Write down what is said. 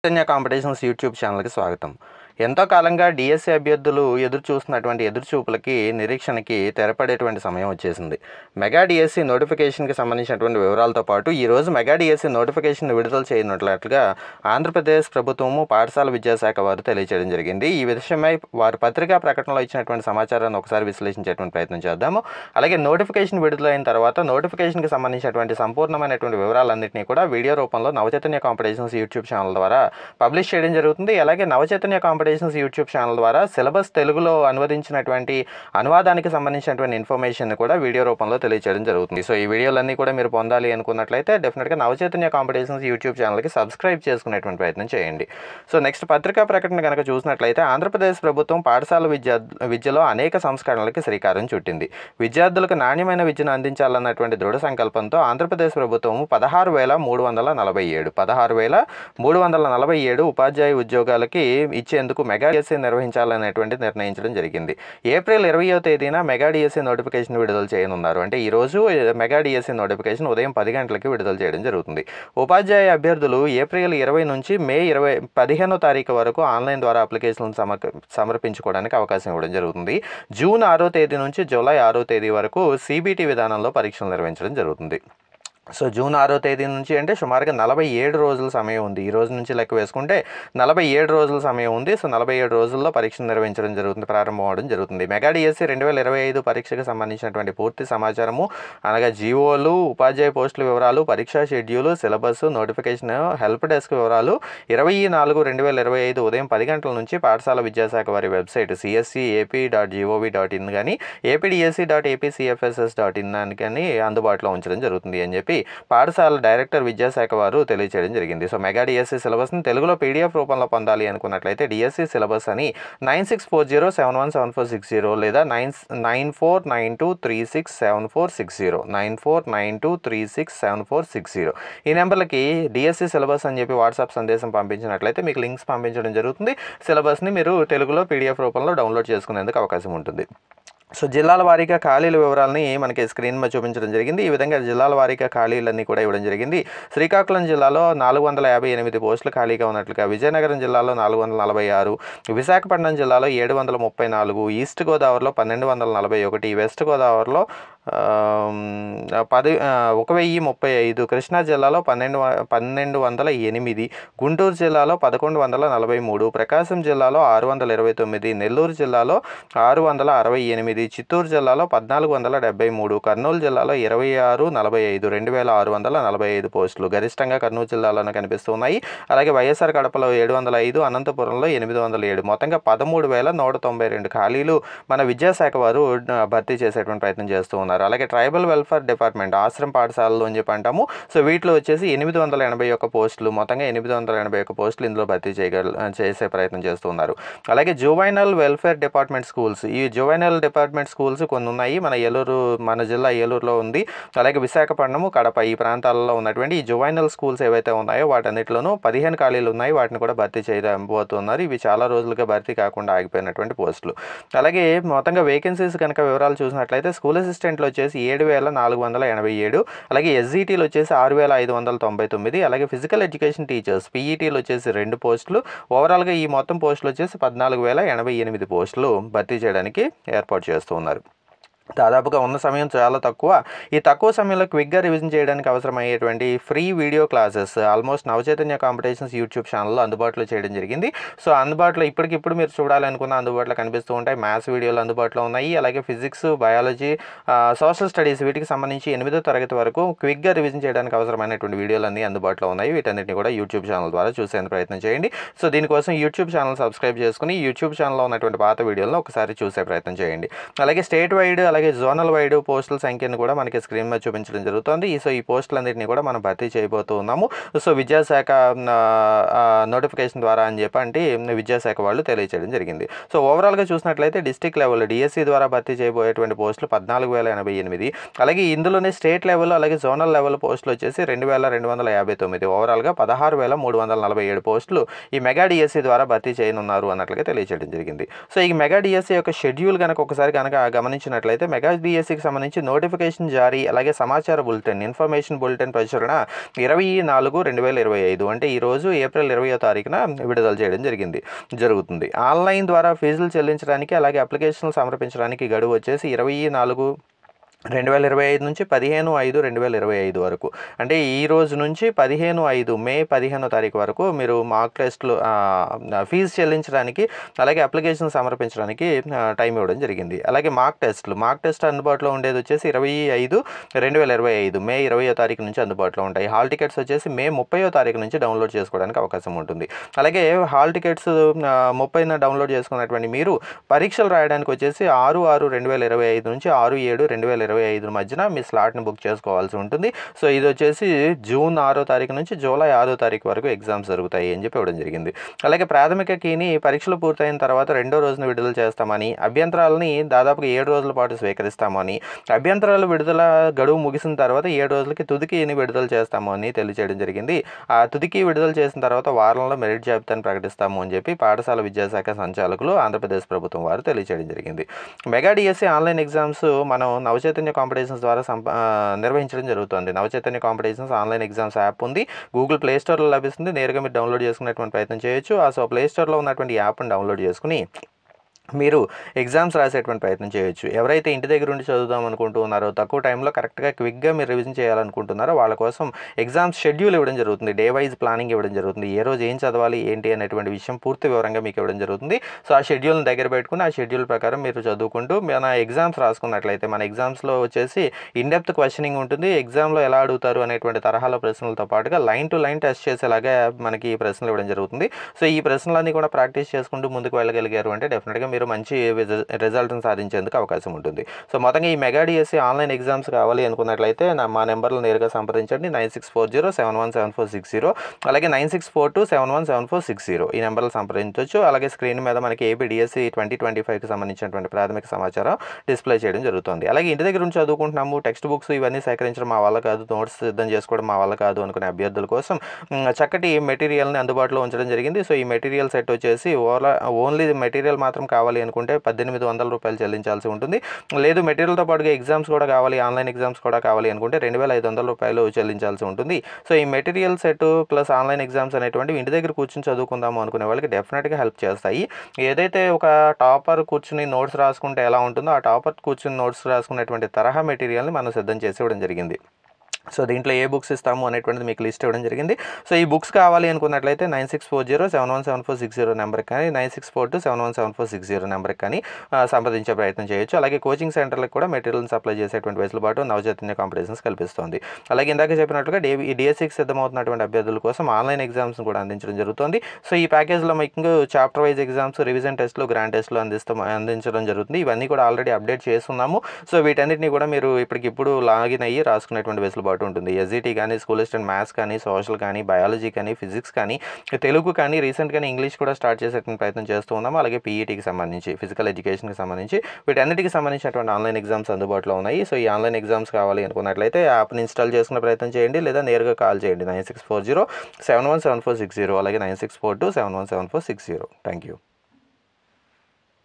Chaitanya competitions YouTube ఛానల్కి స్వాగతం. ఎంతో కాలంగా డిఎస్సి అభ్యర్థులు ఎదురు చూస్తున్నటువంటి ఎదురుచూపులకి నిరీక్షణకి తెరపడేటువంటి సమయం వచ్చేసింది. మెగా డిఎస్సి నోటిఫికేషన్కి సంబంధించినటువంటి వివరాలతో పాటు ఈరోజు మెగా డిఎస్సి నోటిఫికేషన్ విడుదల చేయనున్నట్లుగా ఆంధ్రప్రదేశ్ ప్రభుత్వము పాఠశాల విద్యాశాఖ వారు తెలియజేయడం జరిగింది. ఈ విషయమై వారు పత్రికా ప్రకటనలో ఇచ్చినటువంటి సమాచారాన్ని ఒకసారి విశ్లేషించేటువంటి ప్రయత్నం చేద్దాము. అలాగే నోటిఫికేషన్ విడుదలైన తర్వాత నోటిఫికేషన్కి సంబంధించినటువంటి సంపూర్ణమైనటువంటి వివరాలన్నింటినీ కూడా వీడియో రూపంలో నవచైతన్య కాంపిటీషన్స్ యూట్యూబ్ ఛానల్ ద్వారా పబ్లిష్ చేయడం జరుగుతుంది. అలాగే నవచైతన్య కాంపిటీషన్స్ యూట్యూబ్ ఛానల్ ద్వారా సిలబస్ తెలుగులో అనువదించినటువంటి అనువాదానికి సంబంధించినటువంటి ఇన్ఫర్మేషన్ కూడా వీడియో రూపంలో తెలియజేయడం జరుగుతుంది. సో ఈ వీడియోలన్నీ కూడా మీరు పొందాలి అనుకున్నట్లయితే డెఫినెట్గా నవచైతన్య కాంపిటీషన్స్ యూట్యూబ్ ఛానల్కి సబ్స్క్రైబ్ చేసుకునేటువంటి ప్రయత్నం చేయండి. సో నెక్స్ట్ పత్రికా ప్రకటన కనుక చూసినట్లయితే ఆంధ్రప్రదేశ్ ప్రభుత్వం పాఠశాల విద్యలో అనేక సంస్కరణలకి శ్రీకారం చుట్టింది. విద్యార్థులకు నాణ్యమైన విద్యను అందించాలన్నటువంటి దృఢ సంకల్పంతో ఆంధ్రప్రదేశ్ ప్రభుత్వం 16,347 ఉపాధ్యాయ ఉద్యోగాలకి ఇచ్చేందుకు మెగా డిఎస్సి నిర్వహించాలనేటువంటి నిర్ణయించడం జరిగింది. ఏప్రిల్ 20వ తేదీన మెగా డిఎస్సి నోటిఫికేషన్ విడుదల చేయనున్నారు. అంటే ఈరోజు మెగా డిఎస్సి నోటిఫికేషన్ ఉదయం 10 గంటలకి విడుదల చేయడం జరుగుతుంది. ఉపాధ్యాయ అభ్యర్థులు ఏప్రిల్ 20 నుంచి మే 15వ తారీఖు వరకు ఆన్లైన్ ద్వారా అప్లికేషన్లను సమర్పించుకోవడానికి అవకాశం ఇవ్వడం జరుగుతుంది. జూన్ 6వ తేదీ నుంచి జూలై 6వ తేదీ వరకు సిబిటి విధానంలో పరీక్షలు నిర్వహించడం జరుగుతుంది. సో జూన్ 6వ తేదీ నుంచి అంటే సుమారుగా 47 రోజుల సమయం ఉంది. ఈ రోజు నుంచి లెక్క వేసుకుంటే 47 రోజుల సమయం ఉంది. సో 47 రోజుల్లో పరీక్షలు నిర్వహించడం జరుగుతుంది, ప్రారంభం అవడం జరుగుతుంది. మెగా డిఎస్సి 2025 పరీక్షకు సంబంధించినటువంటి పూర్తి సమాచారము అనగా జీవోలు, ఉపాధ్యాయ పోస్టుల వివరాలు, పరీక్షా schedule, syllabus, notification, help desk వివరాలు 24/2025 ఉదయం 10 గంటల నుంచి పాఠశాల విద్యాశాఖ వారి వెబ్సైట్ cscap.gov.in కానీ apdse.apcfss.in కానీ అందుబాటులో ఉంచడం జరుగుతుంది అని చెప్పి పాఠశాల డైరెక్టర్ విద్యాశాఖ వారు తెలియజేయడం జరిగింది. సో మెగా డిఎస్సి సిలబస్ని తెలుగులో పీడిఎఫ్ రూపంలో పొందాలి అనుకున్నట్లయితే డిఎస్సి సిలబస్ అని 9640717460 లేదా 9492367460 9492367460 ఈ నెంబర్లకి డిఎస్సి సిలబస్ అని చెప్పి వాట్సాప్ సందేశం పంపించినట్లయితే మీకు లింక్స్ పంపించడం జరుగుతుంది. సిలబస్ని మీరు తెలుగులో పీడిఎఫ్ రూపంలో డౌన్లోడ్ చేసుకునేందుకు అవకాశం ఉంటుంది. సో జిల్లాల వారీగా ఖాళీల వివరాలని మనకి స్క్రీన్ మీద చూపించడం జరిగింది. ఈ విధంగా జిల్లాల వారీగా ఖాళీలన్నీ కూడా ఇవ్వడం జరిగింది. శ్రీకాకుళం జిల్లాలో 458 పోస్టులు ఖాళీగా ఉన్నట్లుగా, విజయనగరం జిల్లాలో 446, విశాఖపట్నం జిల్లాలో 734, ఈస్ట్ గోదావరిలో 1241, వెస్ట్ గోదావరిలో 1035, కృష్ణా జిల్లాలో 1208, గుంటూరు జిల్లాలో 1143, ప్రకాశం జిల్లాలో 629, నెల్లూరు జిల్లాలో 668, చిత్తూరు జిల్లాలో 1473, కర్నూలు జిల్లాలో 2645, 2645 పోస్టులు గరిష్టంగా కర్నూలు జిల్లాలోనే కనిపిస్తున్నాయి. అలాగే వైఎస్ఆర్ కడపలో 705, అనంతపురంలో 807, మొత్తంగా 13,192 ఖాళీలు మన విద్యాశాఖ వారు భర్తీ చేసేటువంటి ప్రయత్నం చేస్తూ ఉన్నారు. అలాగే ట్రైబల్ వెల్ఫేర్ డిపార్ట్మెంట్ ఆశ్రమ పాఠశాలలు అని చెప్పి అంటాము. సో వీటిలో వచ్చేసి 881 పోస్టులు, మొత్తంగా 881 పోస్టులు ఇందులో భర్తీ చేసే ప్రయత్నం చేస్తున్నారు. అలాగే జువైనల్ వెల్ఫేర్ డిపార్ట్మెంట్ స్కూల్స్, ఈ జువైనల్ డిపార్ట్మెంట్ స్కూల్స్ కొన్ని ఉన్నాయి. మన జిల్లా ఏలూరులో ఉంది. అలాగే విశాఖపట్నము, కడప ఈ ప్రాంతాలలో ఉన్నటువంటి ఈ జువైనల్ స్కూల్స్ ఏవైతే ఉన్నాయో వాటన్నిటిలోనూ 15 ఖాళీలు ఉన్నాయి. వాటిని కూడా భర్తీ చేయబోతున్నారు. ఇవి చాలా రోజులుగా భర్తీ కాకుండా ఆగిపోయినటువంటి పోస్టులు. అలాగే మొత్తంగా వేకెన్సీస్ కనుక వివరాలు చూసినట్లయితే స్కూల్ అసిస్టెంట్లు వచ్చేసి 7,487, అలాగే ఎస్జిటీలు వచ్చేసి 6,599, అలాగే ఫిజికల్ ఎడ్యుకేషన్ టీచర్స్ పీఈటీలు వచ్చేసి 2 పోస్టులు. ఓవరాల్గా ఈ మొత్తం పోస్టులు వచ్చేసి 14,088 పోస్టులు భర్తీ చేయడానికి ఏర్పాటు చేస్తూ ఉన్నారు. దాదాపుగా ఉన్న సమయం చాలా తక్కువ. ఈ తక్కువ సమయంలో క్విక్గా రివిజన్ చేయడానికి అవసరమయ్యేటువంటి free video classes almost Navachaitanya Competitions YouTube ఛానల్లో అందుబాటులో చేయడం జరిగింది. సో అందుబాటులో ఇప్పటికిప్పుడు మీరు చూడాలనుకున్న అందుబాటులో కనిపిస్తూ ఉంటాయి. మ్యాథ్స్ వీడియోలు అందుబాటులో ఉన్నాయి. అలాగే ఫిజిక్స్, బయాలజీ, సోషల్ స్టడీస్ వీటికి సంబంధించి 8వ తరగతి వరకు క్విక్గా రివిజన్ చేయడానికి అవసరమైనటువంటి వీడియోలన్నీ అందుబాటులో ఉన్నాయి. వీటన్నిటిని కూడా యూట్యూబ్ ఛానల్ ద్వారా చూసేందుకు ప్రయత్నం చేయండి. సో దీనికోసం యూట్యూబ్ ఛానల్ సబ్స్క్రైబ్ చేసుకుని యూట్యూబ్ ఛానల్లో ఉన్నటువంటి పాత వీడియోలను ఒకసారి చూసే ప్రయత్నం చేయండి. అలాగే స్టేట్ వైడ్ అలాగే జోనల్ వైడ్ పోస్టుల సంఖ్యను కూడా మనకి స్క్రీన్ మీద చూపించడం జరుగుతుంది. సో ఈ పోస్టులన్నింటినీ కూడా మనం భర్తీ చేయబోతూ ఉన్నాము. సో విద్యాశాఖ నోటిఫికేషన్ ద్వారా అని చెప్పంటే విద్యాశాఖ వాళ్ళు తెలియజేయడం జరిగింది. సో ఓవరాల్గా చూసినట్లయితే డిస్ట్రిక్ట్ లెవెల్ డిఎస్సి ద్వారా భర్తీ చేయబోయేటువంటి పోస్టులు 14,088, అలాగే ఇందులోనే స్టేట్ లెవెల్ అలాగే జోనల్ లెవెల్ పోస్టులు వచ్చేసి 2,259, ఓవరాల్గా 16,347 పోస్టులు ఈ మెగా డిఎస్సి ద్వారా భర్తీ చేయనున్నారు అన్నట్లుగా తెలియజేయడం జరిగింది. సో ఈ మెగా డిఎస్సి యొక్క షెడ్యూల్ కనుక ఒకసారి గమనించినట్లయితే మెగా డిఎస్సికి సంబంధించి నోటిఫికేషన్ జారీ అలాగే సమాచార బులెటిన్ ఇన్ఫర్మేషన్ బులెటిన్ ప్రచురణ 20/4/2025 అంటే ఈరోజు ఏప్రిల్ 20వ తారీఖున విడుదల చేయడం జరుగుతుంది. ఆన్లైన్ ద్వారా ఫీజులు చెల్లించడానికి అలాగే అప్లికేషన్లు సమర్పించడానికి గడువు వచ్చేసి 20/4/2025 నుంచి 15/5/2025 వరకు. అంటే ఈ రోజు నుంచి 15/5 మే 15వ తారీఖు వరకు మీరు మాక్ టెస్టులు ఫీజు చెల్లించడానికి అలాగే అప్లికేషన్ సమర్పించడానికి టైం ఇవ్వడం జరిగింది. అలాగే మాక్ టెస్ట్ అందుబాటులో ఉండేది వచ్చేసి 25/5/2025 మే 20వ తారీఖు నుంచి అందుబాటులో ఉంటాయి. హాల్ టికెట్స్ వచ్చేసి మే 30వ తారీఖు నుంచి డౌన్లోడ్ చేసుకోవడానికి అవకాశం ఉంటుంది. అలాగే హాల్ టికెట్స్ 30న డౌన్లోడ్ చేసుకున్నటువంటి మీరు పరీక్షలు రాయడానికి వచ్చేసి 6/6/2025 నుంచి 6/7/2025 మధ్యన మీ స్లాట్ని బుక్ చేసుకోవాల్సి ఉంటుంది. సో ఇది వచ్చేసి జూన్ 6వ తారీఖు నుంచి జూలై 6వ తారీఖు వరకు ఎగ్జామ్స్ జరుగుతాయి అని చెప్పి ఇవ్వడం జరిగింది. అలాగే ప్రాథమిక కీని పరీక్షలు పూర్తయిన తర్వాత 2వ రోజున విడుదల చేస్తామని, అభ్యంతరాలని దాదాపుగా 7 రోజుల పాటు స్వీకరిస్తామని, అభ్యంతరాలు విడుదల గడువు ముగిసిన తర్వాత 7 రోజులకి తుది కీని విడుదల చేస్తాము అని తెలియజేయడం జరిగింది. ఆ తుది కీ విడుదల చేసిన తర్వాత వారంలో మెరిట్ జాబితాను ప్రకటిస్తాము అని చెప్పి పాఠశాల విద్యాశాఖ సంచాలకులు ఆంధ్రప్రదేశ్ ప్రభుత్వం వారు తెలియజేయడం జరిగింది. మెగా డిఎస్సి ఆన్లైన్ ఎగ్జామ్స్ మనం నవచైతన్య కాంపిటీషన్స్ ద్వారా నిర్వహించడం జరుగుతుంది. Navachaitanya competitions online exams app ఉంది. గూగుల్ ప్లే స్టోర్లో లభిస్తుంది. నేరుగా మీరు డౌన్లోడ్ చేసుకునేటువంటి ప్రయత్నం చేయొచ్చు. సో ప్లే స్టోర్లో ఉన్నటువంటి యాప్ని డౌన్లోడ్ చేసుకుని మీరు ఎగ్జామ్స్ రాసేటువంటి ప్రయత్నం చేయొచ్చు. ఎవరైతే ఇంటి దగ్గర ఉండి చదువుదాం అనుకుంటూ ఉన్నారో, తక్కువ టైంలో కరెక్ట్గా క్విక్గా మీరు రివిజన్ చేయాలనుకుంటున్నారో వాళ్ళ కోసం ఎగ్జామ్స్ షెడ్యూల్ ఇవ్వడం జరుగుతుంది. డే వైజ్ ప్లానింగ్ ఇవ్వడం జరుగుతుంది. ఏ రోజు ఏం చదవాలి ఏంటి అనేటువంటి విషయం పూర్తి వివరంగా మీకు ఇవ్వడం జరుగుతుంది. సో ఆ షెడ్యూల్ని దగ్గర పెట్టుకుని ఆ షెడ్యూల్ ప్రకారం మీరు చదువుకుంటూ మన ఎగ్జామ్స్ రాసుకున్నట్లయితే మన ఎగ్జామ్స్లో వచ్చేసి ఇన్డెప్త్ క్వశ్చనింగ్ ఉంటుంది. ఎగ్జామ్లో ఎలా అడుగుతారు అనేటువంటి తరహాలో ప్రశ్నలతో పాటుగా లైన్ టు లైన్ టెస్ట్ చేసేలాగా మనకి ప్రశ్నలు ఇవ్వడం జరుగుతుంది. సో ఈ ప్రశ్నలన్నీ కూడా ప్రాక్టీస్ చేసుకుంటూ ముందుకు వెళ్ళగలిగారు అంటే డెఫినెట్గా మీరు మంచి రిజల్ట్ని సాధించేందుకు అవకాశం ఉంటుంది. సో మొత్తంగా ఈ మెగా డిఎస్సి ఆన్లైన్ ఎగ్జామ్స్ కావాలి అనుకున్నట్లయితే మా నెంబర్లు నేరుగా సంప్రదించండి. 9640717460 అలాగే 9642717460 ఈ నెంబర్లు సంప్రదించవచ్చు. అలాగే స్క్రీన్ మీద మనకి ఏపీ డిఎస్సి 2025కి సంబంధించినటువంటి ప్రాథమిక సమాచారం డిస్ప్లే చేయడం జరుగుతుంది. అలాగే ఇంటి దగ్గర నుంచి చదువుకుంటున్నాము, టెక్స్ట్ బుక్స్ ఇవన్నీ సేకరించడం మా వల్ల కాదు, నోట్స్ సిద్ధం చేసుకోవడం మా వల్ల కాదు అనుకునే అభ్యర్థుల కోసం చక్కటి మెటీరియల్ని అందుబాటులో ఉంచడం జరిగింది. సో ఈ మెటీరియల్ సెట్ వచ్చేసి ఓన్లీ మెటీరియల్ మాత్రం కావాలి అనుకుంటే 1800 రూపాయలు చెల్లించాల్సి ఉంటుంది. లేదు మెటీరియల్తో పాటుగా ఎగ్జామ్స్ కూడా కావాలి, ఆన్లైన్ ఎగ్జామ్స్ కూడా కావాలి అనుకుంటే 2500 రూపాయలు చెల్లించాల్సి ఉంటుంది. సో ఈ material set plus online exams అనేటువంటివి ఇంటి దగ్గర కూర్చొని చదువుకుందాము అనుకునే వాళ్ళకి డెఫినెట్గా హెల్ప్ చేస్తాయి. ఏదైతే ఒక టాపర్ కూర్చుని నోట్స్ రాసుకుంటే ఎలా ఉంటుందో ఆ టాపర్ కూర్చుని నోట్స్ రాసుకునేటువంటి తరహా మెటీరియల్ని మనం సిద్ధం చేసి ఇవ్వడం జరిగింది. సో దీంట్లో ఏ బుక్స్ ఇస్తాము అనేటువంటిది మీకు లిస్ట్ ఇవ్వడం జరిగింది. సో ఈ బుక్స్ కావాలి అనుకున్నట్లయితే 9640717460 నెంబర్కి కానీ 9642717460 నెంబర్కి కానీ సంప్రదించే ప్రయత్నం చేయొచ్చు. అలాగే కోచింగ్ సెంటర్లకు కూడా మెటీరియల్ని సప్లై చేసేటువంటి వెసులుబాటు నవచైతన్య కాంపిటీషన్స్ కల్పిస్తుంది. అలాగే ఇందాక చెప్పినట్లుగా డిఎస్సికి సిద్ధమవుతున్నటువంటి అభ్యర్థుల కోసం ఆన్లైన్ ఎగ్జామ్స్ కూడా అందించడం జరుగుతుంది. సో ఈ ప్యాకేజ్లో మీకు చాప్టర్ వైజ్ ఎగ్జామ్స్, రివిజన్ టెస్టులు, గ్రాండ్ టెస్టులు అందించడం జరుగుతుంది. ఇవన్నీ కూడా ఆల్రెడీ అప్డేట్ చేస్తున్నాము. సో వీటన్నిటిని కూడా మీరు ఇప్పటికిప్పుడు లాగిన్ అయ్యి రాసుకునేటువంటి వెసులుబాటు ఉంటుంది. ఎస్జిటి కానీ, స్కూల్ అసిస్టెంట్ మ్యాథ్స్ కానీ, సోషల్ కానీ, బయాలజీ కానీ, ఫిజిక్స్ కానీ, తెలుగు కానీ, రీసెంట్గానే ఇంగ్లీష్ కూడా స్టార్ట్ చేసేటువంటి ప్రయత్నం చేస్తూ ఉన్నాము. అలాగే పీఈటీకి సంబంధించి, ఫిజికల్ ఎడ్యుకేషన్కి సంబంధించి వీటన్నిటికి సంబంధించినటువంటి ఆన్లైన్ ఎగ్జామ్స్ అందుబాటులో ఉన్నాయి. సో ఈ ఆన్లైన్ ఎగ్జామ్స్ కావాలి అనుకున్నట్లయితే యాప్ని ఇన్స్టాల్ చేసుకునే ప్రయత్నం చేయండి లేదా నేరుగా కాల్ చేయండి 9640717460 అలాగే 9642717460. Thank you.